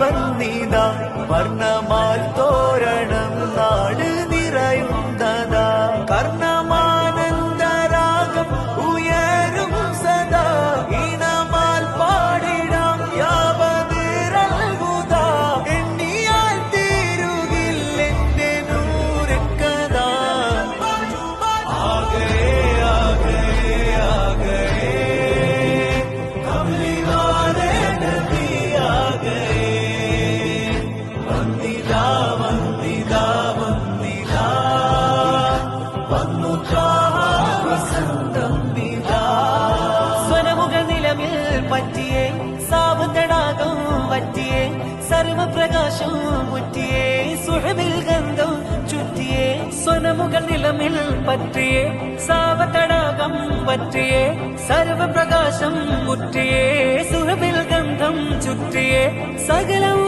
വന്നിതാ വർണ്ണമാൽ തോരണം നാട് നിറയുന്നതാ കർണമാനന്ദരാഗം ഉയരും സദാ ഈണമാൽ പാടിടാം യാവതിറൽകുതാ എണ്ണിയാൽ തീരുകില്ലെന്റെ നൂറുക്കഥാ ആകെ ആകെ ആകെ കമലിവാലെ നബി ആകെ വന്ദിതാ വന്ദിതാ വന്ദിതാ വന്നു വസന്തം വിതാ സ്വരമുകൾ നിലമിൽ പറ്റിയേ സാവ് തടാകം വറ്റിയേ സർവപ്രകാശം മുറ്റിയേ സുഹബിൽ ഗന്ധം ചുറ്റിയേ സ്വനമുകൾ നിലമിൽ പറ്റിയേ സാവ് തടാകം വറ്റിയേ സർവപ്രകാശം മുറ്റിയേ സുഹബിൽ ഗന്ധം ചുറ്റിയേ സകലം